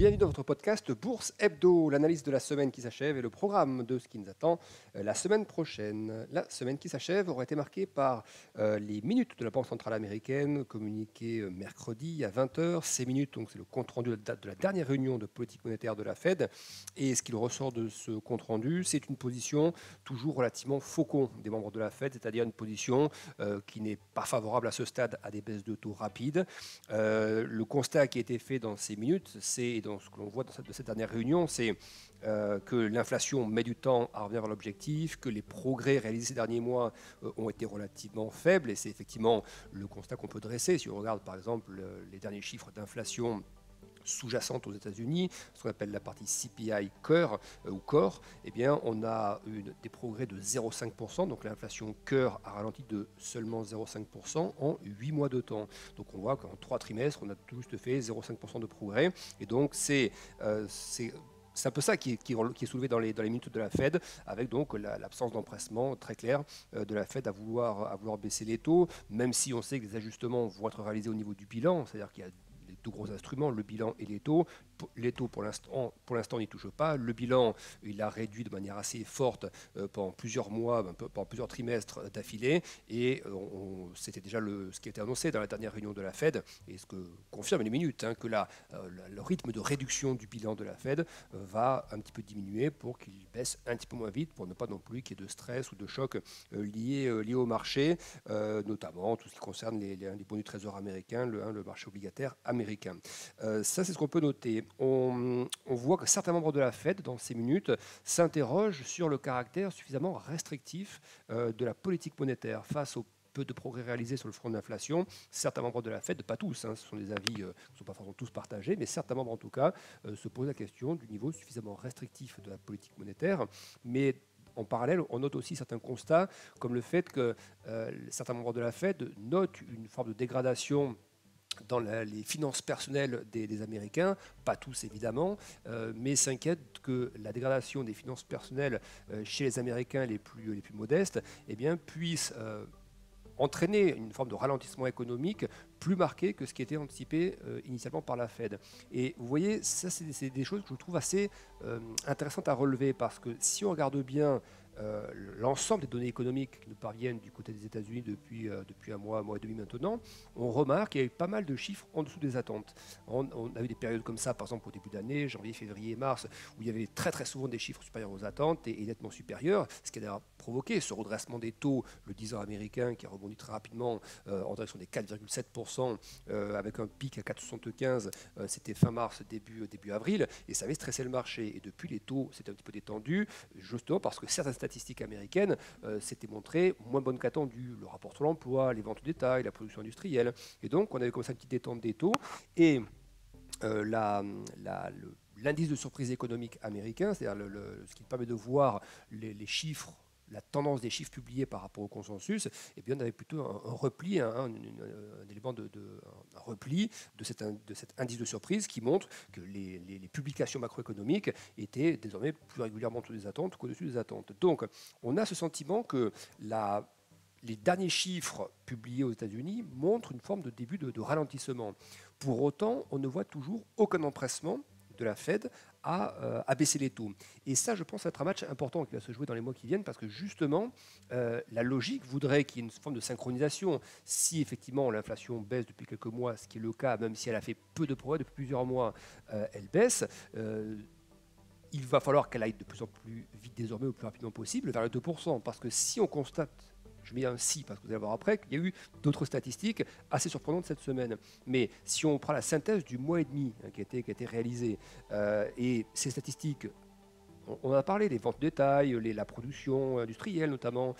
Bienvenue dans votre podcast Bourse Hebdo, l'analyse de la semaine qui s'achève et le programme de ce qui nous attend la semaine prochaine. La semaine qui s'achève aura été marquée par les minutes de la Banque centrale américaine communiquées mercredi à 20 heures. Ces minutes, donc, c'est le compte-rendu de la dernière réunion de politique monétaire de la Fed. Et ce qu'il ressort de ce compte-rendu, c'est une position toujours relativement faucon des membres de la Fed, c'est-à-dire une position qui n'est pas favorable à ce stade à des baisses de taux rapides. Le constat qui a été fait dans ces minutes, c'est dans ce que l'on voit de cette dernière réunion, c'est que l'inflation met du temps à revenir vers l'objectif, que les progrès réalisés ces derniers mois ont été relativement faibles, et c'est effectivement le constat qu'on peut dresser. Si on regarde par exemple les derniers chiffres d'inflation sous-jacente aux États-Unis, ce qu'on appelle la partie CPI Core, eh bien, on a eu des progrès de 0,5%, donc l'inflation Core a ralenti de seulement 0,5% en 8 mois de temps. Donc on voit qu'en 3 trimestres, on a tout juste fait 0,5% de progrès, et donc c'est un peu ça qui est soulevé dans les minutes de la Fed, avec donc l'absence d'empressement très clair de la Fed à vouloir baisser les taux, même si on sait que les ajustements vont être réalisés au niveau du bilan, c'est-à-dire qu'il y a les deux gros instruments, le bilan et les taux. Les taux, pour l'instant, n'y touchent pas. Le bilan, il a réduit de manière assez forte pendant plusieurs mois, pendant plusieurs trimestres d'affilée. Et c'était déjà ce qui a été annoncé dans la dernière réunion de la Fed, et ce que confirment les minutes, que le rythme de réduction du bilan de la Fed va un petit peu diminuer pour qu'il baisse un petit peu moins vite, pour ne pas non plus qu'il y ait de stress ou de choc liés au marché, notamment tout ce qui concerne les bons du Trésor américain, le marché obligataire américain. Ça, c'est ce qu'on peut noter. On voit que certains membres de la Fed, dans ces minutes, s'interrogent sur le caractère suffisamment restrictif de la politique monétaire face au peu de progrès réalisés sur le front de l'inflation. Certains membres de la Fed, pas tous, ce sont des avis qui ne sont pas forcément tous partagés, mais certains membres en tout cas se posent la question du niveau suffisamment restrictif de la politique monétaire. Mais en parallèle, on note aussi certains constats, comme le fait que certains membres de la Fed notent une forme de dégradation dans les finances personnelles des Américains, pas tous évidemment, mais s'inquiètent que la dégradation des finances personnelles chez les Américains les plus modestes puisse entraîner une forme de ralentissement économique plus marqué que ce qui était anticipé initialement par la Fed. Et vous voyez, ça c'est des choses que je trouve assez intéressantes à relever, parce que si on regarde bien l'ensemble des données économiques qui nous parviennent du côté des États-Unis depuis un mois et demi maintenant, on remarque qu'il y a eu pas mal de chiffres en dessous des attentes. On a eu des périodes comme ça, par exemple au début d'année, janvier, février, mars, où il y avait très souvent des chiffres supérieurs aux attentes et nettement supérieurs, ce qui a d'ailleurs provoqué ce redressement des taux, le 10 ans américain qui a rebondi très rapidement en direction des 4,7%, avec un pic à 4,75, c'était fin mars, début avril, et ça avait stressé le marché. Et depuis, les taux s'étaient un petit peu détendus, justement parce que certaines statistiques américaines s'étaient montrées moins bonnes qu'attendues, le rapport sur l'emploi, les ventes au détail, la production industrielle. Et donc, on avait comme ça une petite détente des taux. Et l'indice de surprise économique américain, c'est-à-dire ce qui permet de voir les chiffres, la tendance des chiffres publiés par rapport au consensus, on avait plutôt un repli, un repli de cet indice de surprise qui montre que les publications macroéconomiques étaient désormais plus régulièrement au-dessus des attentes qu'au-dessus des attentes. Donc, on a ce sentiment que les derniers chiffres publiés aux États-Unis montrent une forme de début de ralentissement. Pour autant, on ne voit toujours aucun empressement de la Fed à baisser les taux. Et ça, je pense, va être un match important qui va se jouer dans les mois qui viennent, parce que justement, la logique voudrait qu'il y ait une forme de synchronisation. Si effectivement l'inflation baisse depuis quelques mois, ce qui est le cas, même si elle a fait peu de progrès depuis plusieurs mois, elle baisse. Il va falloir qu'elle aille de plus en plus vite désormais, au plus rapidement possible, vers le 2%. Parce que si on constate, je mets un si parce que vous allez voir après, qu'il y a eu d'autres statistiques assez surprenantes cette semaine. Mais si on prend la synthèse du mois et demi qui a été réalisée, et ces statistiques, on en a parlé, les ventes de détail, la production industrielle notamment,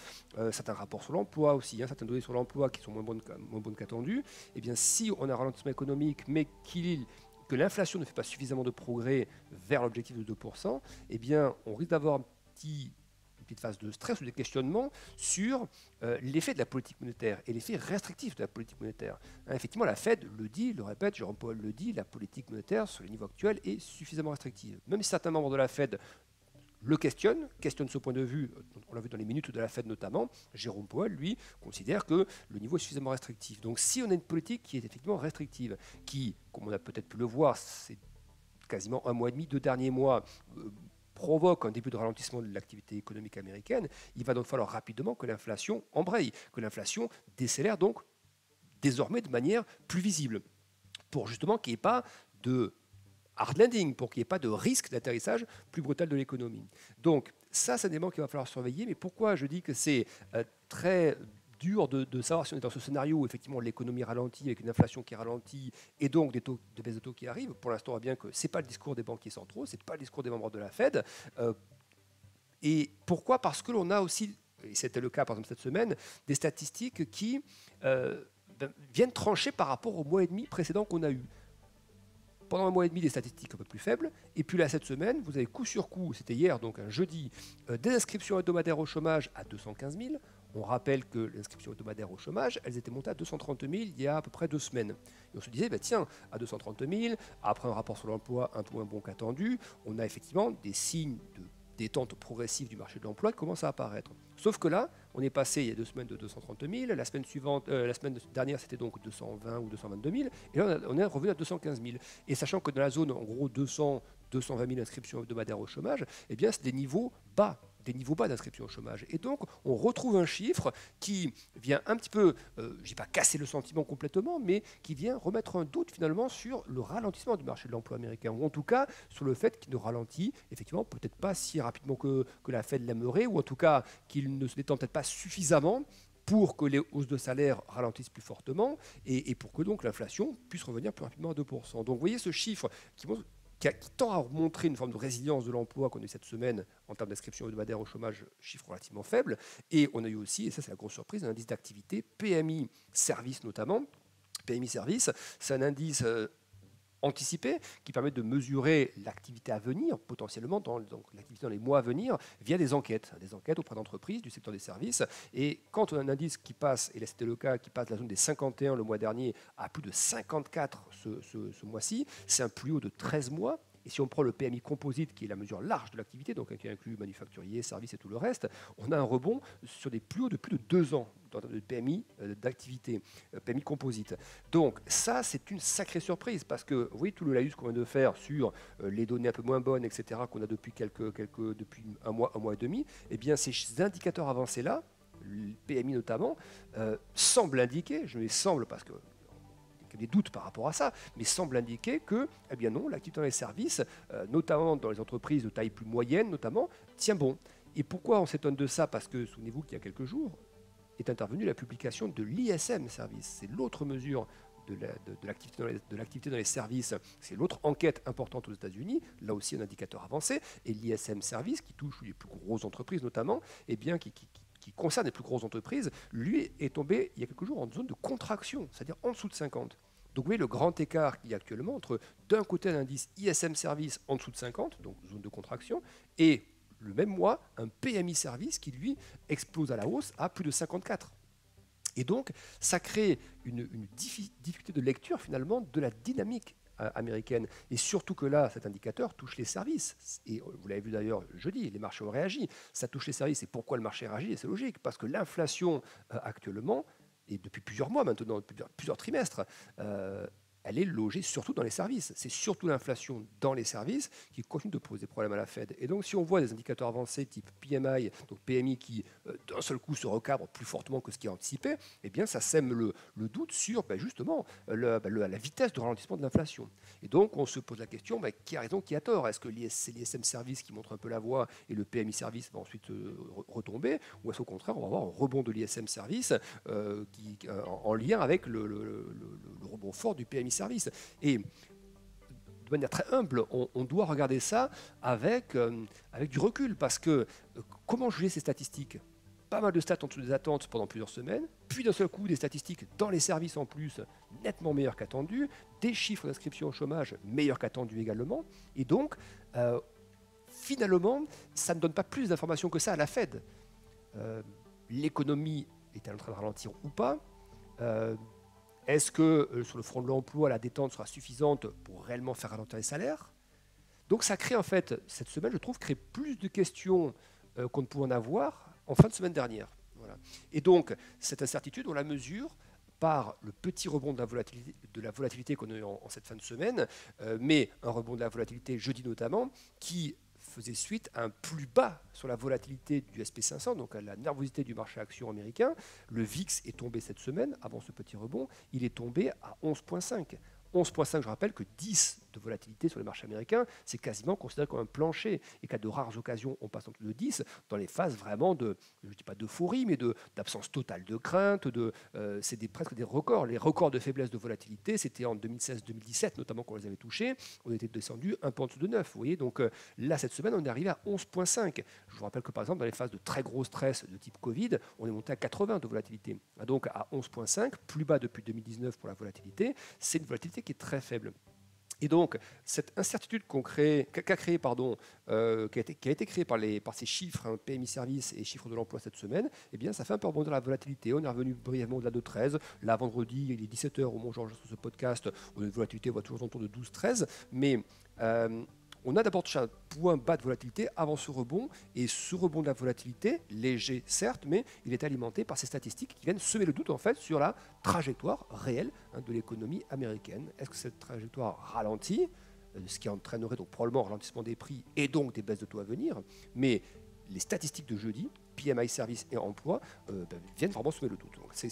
certains rapports sur l'emploi aussi, certaines données sur l'emploi qui sont moins bonnes qu'attendues, eh bien si on a un ralentissement économique, mais que l'inflation ne fait pas suffisamment de progrès vers l'objectif de 2%, eh bien on risque d'avoir une petite phase de stress ou de questionnement sur l'effet de la politique monétaire et l'effet restrictif de la politique monétaire. Effectivement, la Fed le dit, le répète, Jérôme Powell le dit, la politique monétaire sur les niveaux actuels est suffisamment restrictive. Même si certains membres de la Fed le questionne ce point de vue, on l'a vu dans les minutes de la Fed notamment, Jérôme Powell, lui, considère que le niveau est suffisamment restrictif. Donc si on a une politique qui est effectivement restrictive, qui, comme on a peut-être pu le voir ces quasiment un mois et demi, 2 derniers mois, provoque un début de ralentissement de l'activité économique américaine, il va donc falloir rapidement que l'inflation embraye, que l'inflation décélère donc désormais de manière plus visible, pour justement qu'il n'y ait pas de hard landing, pour qu'il n'y ait pas de risque d'atterrissage plus brutal de l'économie. Donc ça, c'est un élément qu'il va falloir surveiller, mais pourquoi je dis que c'est très dur de savoir si on est dans ce scénario où effectivement l'économie ralentit avec une inflation qui ralentit et donc des taux de baisse de taux qui arrivent. Pour l'instant, on voit bien que ce n'est pas le discours des banquiers centraux, ce n'est pas le discours des membres de la Fed. Et pourquoi? Parce que l'on a aussi, et c'était le cas par exemple cette semaine, des statistiques qui viennent trancher par rapport au mois et demi précédent qu'on a eu. Pendant un mois et demi, des statistiques un peu plus faibles. Et puis là, cette semaine, vous avez coup sur coup, c'était hier, donc un jeudi, des inscriptions hebdomadaires au chômage à 215 000. On rappelle que les inscriptions hebdomadaires au chômage, elles étaient montées à 230 000 il y a à peu près 2 semaines. Et on se disait, bah tiens, à 230 000, après un rapport sur l'emploi un peu moins bon qu'attendu, on a effectivement des signes de détente progressive du marché de l'emploi qui commence à apparaître. Sauf que là, on est passé il y a 2 semaines de 230 000, la semaine dernière c'était donc 220 ou 222 000, et là on est revenu à 215 000. Et sachant que dans la zone en gros 200, 220 000 inscriptions hebdomadaires au chômage, eh bien c'est des niveaux bas d'inscription au chômage. Et donc, on retrouve un chiffre qui vient un petit peu, je ne vais pas casser le sentiment complètement, mais qui vient remettre un doute finalement sur le ralentissement du marché de l'emploi américain, ou en tout cas sur le fait qu'il ne ralentit, effectivement, peut-être pas si rapidement que la Fed l'aimerait, ou en tout cas qu'il ne se détend peut-être pas suffisamment pour que les hausses de salaire ralentissent plus fortement et pour que donc l'inflation puisse revenir plus rapidement à 2%. Donc vous voyez ce chiffre qui tend à montrer une forme de résilience de l'emploi qu'on a eu cette semaine en termes d'inscription hebdomadaire au chômage, chiffre relativement faible. Et on a eu aussi, et ça c'est la grosse surprise, un indice d'activité, PMI Service notamment. PMI Service, c'est un indice anticipé qui permet de mesurer l'activité à venir, potentiellement donc l'activité dans les mois à venir, via des enquêtes auprès d'entreprises du secteur des services. Et quand on a un indice qui passe, et là c'était le cas, qui passe la zone des 51 le mois dernier à plus de 54 ce mois-ci, c'est un plus haut de 13 mois. Et si on prend le PMI composite, qui est la mesure large de l'activité, donc qui inclut manufacturier, services et tout le reste, on a un rebond sur des plus hauts de plus de 2 ans dans le PMI d'activité, PMI composite. Donc ça, c'est une sacrée surprise, parce que vous voyez tout le laïus qu'on vient de faire sur les données un peu moins bonnes, etc., qu'on a depuis depuis un mois et demi, eh bien ces indicateurs avancés-là, le PMI notamment, semblent indiquer, je mets semble parce que des doutes par rapport à ça, mais semble indiquer que, eh bien non, l'activité dans les services, notamment dans les entreprises de taille plus moyenne, notamment, tient bon. Et pourquoi on s'étonne de ça? Parce que, souvenez-vous qu'il y a quelques jours, est intervenue la publication de l'ISM Service. C'est l'autre mesure de l'activité dans les services. C'est l'autre enquête importante aux États-Unis, là aussi un indicateur avancé. Et l'ISM Service, qui touche les plus grosses entreprises notamment, eh bien, qui concerne les plus grosses entreprises, lui est tombé il y a quelques jours en zone de contraction, c'est-à-dire en dessous de 50. Donc vous voyez le grand écart qu'il y a actuellement entre d'un côté un indice ISM Service en dessous de 50, donc zone de contraction, et le même mois un PMI Service qui lui explose à la hausse à plus de 54. Et donc ça crée une difficulté de lecture finalement de la dynamique américaine. Et surtout que là, cet indicateur touche les services. Et vous l'avez vu d'ailleurs jeudi, les marchés ont réagi. Ça touche les services. Et pourquoi le marché réagit? C'est logique, parce que l'inflation actuellement, et depuis plusieurs mois maintenant, depuis plusieurs trimestres, elle est logée surtout dans les services. C'est surtout l'inflation dans les services qui continue de poser problème à la Fed. Et donc, si on voit des indicateurs avancés type PMI, donc PMI qui d'un seul coup se recabre plus fortement que ce qui est anticipé, eh bien, ça sème le doute sur justement la vitesse de ralentissement de l'inflation. Et donc, on se pose la question, qui a raison, qui a tort? Est-ce que c'est l'ISM Service qui montre un peu la voie et le PMI Service va ensuite retomber? Ou est-ce qu'au contraire, on va avoir un rebond de l'ISM Service en lien avec le rebond fort du PMI Service? Et de manière très humble, on doit regarder ça avec du recul, parce que comment juger ces statistiques? Pas mal de stats en dessous des attentes pendant plusieurs semaines, puis d'un seul coup des statistiques dans les services en plus nettement meilleures qu'attendues, des chiffres d'inscription au chômage meilleurs qu'attendus également, et donc finalement ça ne donne pas plus d'informations que ça à la Fed. L'économie est-elle en train de ralentir ou pas? Est-ce que sur le front de l'emploi, la détente sera suffisante pour réellement faire ralentir les salaires? Donc ça crée en fait, cette semaine, je trouve, crée plus de questions qu'on ne pouvait en avoir en fin de semaine dernière. Voilà. Et donc, cette incertitude, on la mesure par le petit rebond de la volatilité qu'on a eu en cette fin de semaine, mais un rebond de la volatilité jeudi notamment, qui faisait suite à un plus bas sur la volatilité du SP500, donc à la nervosité du marché action américain. Le VIX est tombé cette semaine, avant ce petit rebond, il est tombé à 11,5. 11,5, je rappelle que 10 de volatilité sur les marchés américains, c'est quasiment considéré comme un plancher. Et qu'à de rares occasions, on passe en dessous de 10 dans les phases vraiment de, je ne dis pas d'euphorie, mais d'absence totale de crainte. C'est presque des records. Les records de faiblesse de volatilité, c'était en 2016-2017, notamment quand on les avait touchés. On était descendu un peu en dessous de 9. Vous voyez, donc là, cette semaine, on est arrivé à 11,5. Je vous rappelle que par exemple, dans les phases de très gros stress de type Covid, on est monté à 80 de volatilité. Donc à 11,5, plus bas depuis 2019 pour la volatilité, c'est une volatilité qui est très faible. Et donc, cette incertitude qui a été créée par ces chiffres, hein, PMI Service et chiffres de l'emploi cette semaine, eh bien, ça fait un peu rebondir la volatilité. On est revenu brièvement au-delà de 13. Là, vendredi, il est 17h au moment où j'enregistre ce podcast, où la volatilité va toujours autour de 12-13. Mais on a d'abord touché un point bas de volatilité avant ce rebond, et ce rebond de la volatilité, léger certes, mais il est alimenté par ces statistiques qui viennent semer le doute en fait sur la trajectoire réelle, hein, de l'économie américaine. Est-ce que cette trajectoire ralentit, ce qui entraînerait donc probablement un ralentissement des prix et donc des baisses de taux à venir, mais les statistiques de jeudi, PMI Service et emploi, viennent vraiment semer le doute. C'est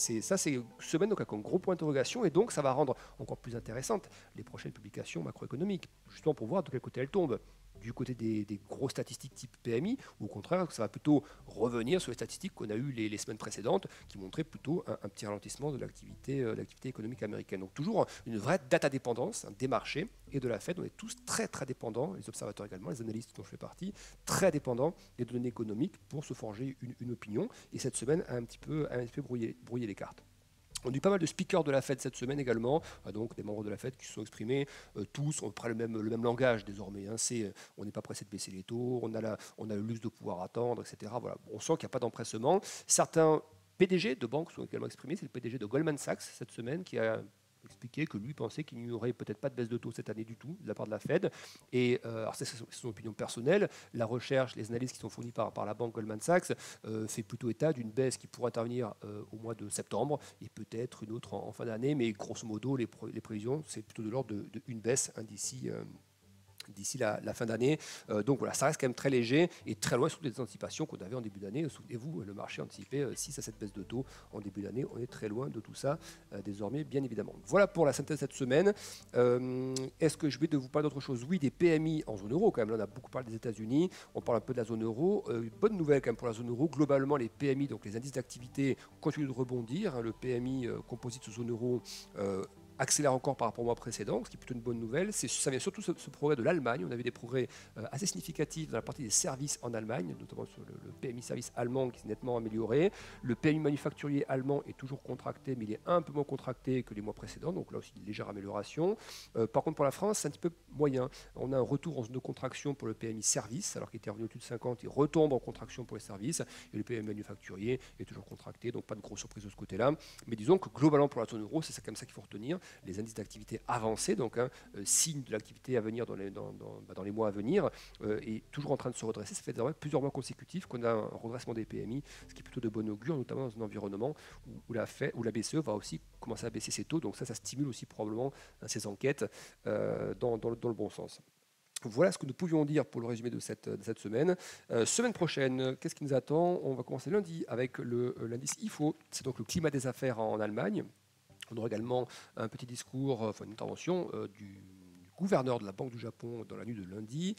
une semaine donc, avec un gros point d'interrogation, et donc ça va rendre encore plus intéressantes les prochaines publications macroéconomiques, justement pour voir de quel côté elles tombent. Du côté des grosses statistiques type PMI, ou au contraire, ça va plutôt revenir sur les statistiques qu'on a eues les semaines précédentes, qui montraient plutôt un petit ralentissement de l'activité économique américaine. Donc toujours une vraie data dépendance, hein, des marchés et de la Fed. On est tous très très dépendants, les observateurs également, les analystes dont je fais partie, très dépendants des données économiques pour se forger une opinion. Et cette semaine a un petit peu brouillé les cartes. On a eu pas mal de speakers de la Fed cette semaine également, donc des membres de la Fed qui se sont exprimés, tous ont le même langage désormais. Hein, on n'est pas pressé de baisser les taux, on a le luxe de pouvoir attendre, etc. Voilà. On sent qu'il n'y a pas d'empressement. Certains PDG de banques sont également exprimés. C'est le PDG de Goldman Sachs cette semaine qui a expliqué que lui pensait qu'il n'y aurait peut-être pas de baisse de taux cette année du tout de la part de la Fed. Et alors c'est son opinion personnelle. La recherche, les analyses qui sont fournies par la banque Goldman Sachs fait plutôt état d'une baisse qui pourrait intervenir au mois de septembre et peut-être une autre en fin d'année. Mais grosso modo, les prévisions, c'est plutôt de l'ordre d'une baisse, hein, d'ici la fin d'année. Donc voilà, ça reste quand même très léger et très loin sur des anticipations qu'on avait en début d'année. Souvenez-vous, le marché anticipait 6 à 7 baisses de taux en début d'année. On est très loin de tout ça désormais, bien évidemment. Voilà pour la synthèse cette semaine. Est-ce que je vais de vous parler d'autre chose? Oui, des PMI en zone euro quand même. Là, on a beaucoup parlé des États-Unis. On parle un peu de la zone euro. Bonne nouvelle quand même pour la zone euro. Globalement, les PMI, donc les indices d'activité, continuent de rebondir. Hein. Le PMI composite zone euro accélère encore par rapport au mois précédent, ce qui est plutôt une bonne nouvelle. Ça vient surtout ce progrès de l'Allemagne. On avait des progrès assez significatifs dans la partie des services en Allemagne, notamment sur le PMI service allemand qui s'est nettement amélioré. Le PMI manufacturier allemand est toujours contracté, mais il est un peu moins contracté que les mois précédents, donc là aussi une légère amélioration. Par contre, pour la France, c'est un petit peu moyen. On a un retour en zone de contraction pour le PMI service, alors qu'il était revenu au-dessus de 50, il retombe en contraction pour les services, et le PMI manufacturier est toujours contracté, donc pas de grosse surprise de ce côté-là. Mais disons que globalement pour la zone euro, c'est comme ça qu'il faut retenir. Les indices d'activité avancés, donc signe de l'activité à venir dans les mois à venir, est toujours en train de se redresser. Ça fait désormais plusieurs mois consécutifs qu'on a un redressement des PMI, ce qui est plutôt de bon augure, notamment dans un environnement où la BCE va aussi commencer à baisser ses taux. Donc ça stimule aussi probablement ces enquêtes dans le bon sens. Voilà ce que nous pouvions dire pour le résumé de cette semaine. Semaine prochaine, qu'est-ce qui nous attend? On va commencer lundi avec l'indice IFO, c'est donc le climat des affaires en Allemagne. On aura également un petit discours, une intervention du gouverneur de la Banque du Japon dans la nuit de lundi.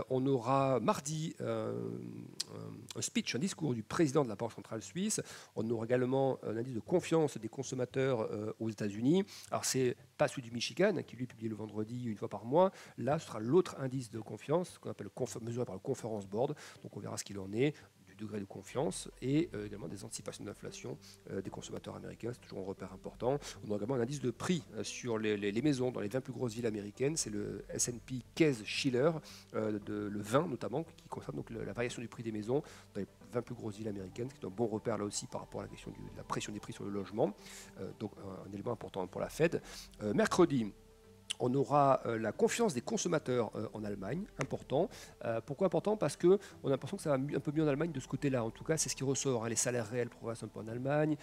On aura mardi un speech, un discours du président de la Banque centrale suisse. On aura également un indice de confiance des consommateurs aux États-Unis. Alors c'est pas celui du Michigan, qui lui est publié le vendredi une fois par mois. Là, ce sera l'autre indice de confiance qu'on appelle mesuré par le Conference Board. Donc on verra ce qu'il en est, degré de confiance et également des anticipations d'inflation des consommateurs américains. C'est toujours un repère important. On a également un indice de prix sur les maisons dans les 20 plus grosses villes américaines. C'est le S&P Case-Shiller, le 20 notamment, qui concerne donc la variation du prix des maisons dans les 20 plus grosses villes américaines, ce qui est un bon repère là aussi par rapport à la question de la pression des prix sur le logement. Donc un élément important pour la Fed. Mercredi, On aura la confiance des consommateurs en Allemagne, important. Pourquoi important? Parce qu'on a l'impression que ça va un peu mieux en Allemagne de ce côté-là. En tout cas, c'est ce qui ressort. Les salaires réels progressent un peu en Allemagne.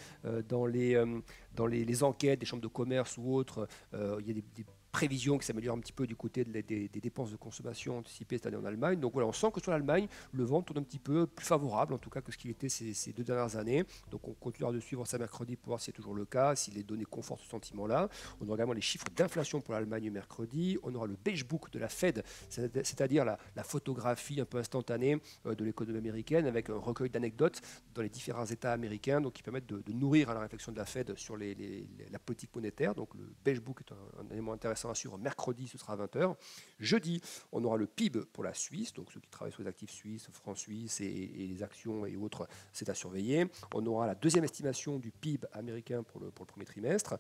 Dans les enquêtes des chambres de commerce ou autres, il y a des prévisions qui s'améliorent un petit peu du côté des dépenses de consommation anticipées cette année en Allemagne. Donc voilà, on sent que sur l'Allemagne, le vent tourne un petit peu plus favorable, en tout cas que ce qu'il était ces 2 dernières années. Donc on continuera de suivre ça mercredi pour voir si c'est toujours le cas, si les données confortent ce sentiment-là. On aura également les chiffres d'inflation pour l'Allemagne mercredi. On aura le beige book de la Fed, c'est-à-dire la photographie un peu instantanée de l'économie américaine avec un recueil d'anecdotes dans les différents États américains, donc qui permettent de nourrir la réflexion de la Fed sur la politique monétaire. Donc le beige book est un élément intéressant à suivre. Mercredi, ce sera à 20h. Jeudi, on aura le PIB pour la Suisse, donc ceux qui travaillent sur les actifs suisses, francs suisses et les actions et autres, c'est à surveiller. On aura la deuxième estimation du PIB américain pour le premier trimestre.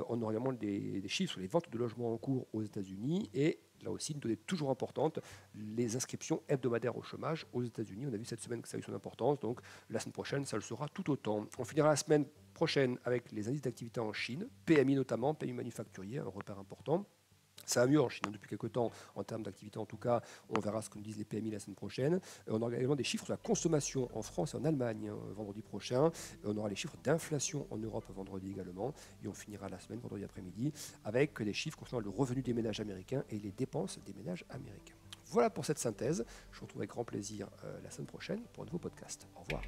On aura également des chiffres sur les ventes de logements en cours aux États-Unis et là aussi, une donnée toujours importante, les inscriptions hebdomadaires au chômage aux États-Unis. On a vu cette semaine que ça a eu son importance, donc la semaine prochaine, ça le sera tout autant. On finira la semaine prochaine avec les indices d'activité en Chine, PMI notamment, PMI manufacturier, un repère important. Ça va mieux en Chine depuis quelques temps en termes d'activité, en tout cas. On verra ce que nous disent les PMI la semaine prochaine. On aura également des chiffres sur la consommation en France et en Allemagne vendredi prochain. On aura les chiffres d'inflation en Europe vendredi également. Et on finira la semaine vendredi après-midi avec des chiffres concernant le revenu des ménages américains et les dépenses des ménages américains. Voilà pour cette synthèse. Je vous retrouve avec grand plaisir la semaine prochaine pour un nouveau podcast. Au revoir.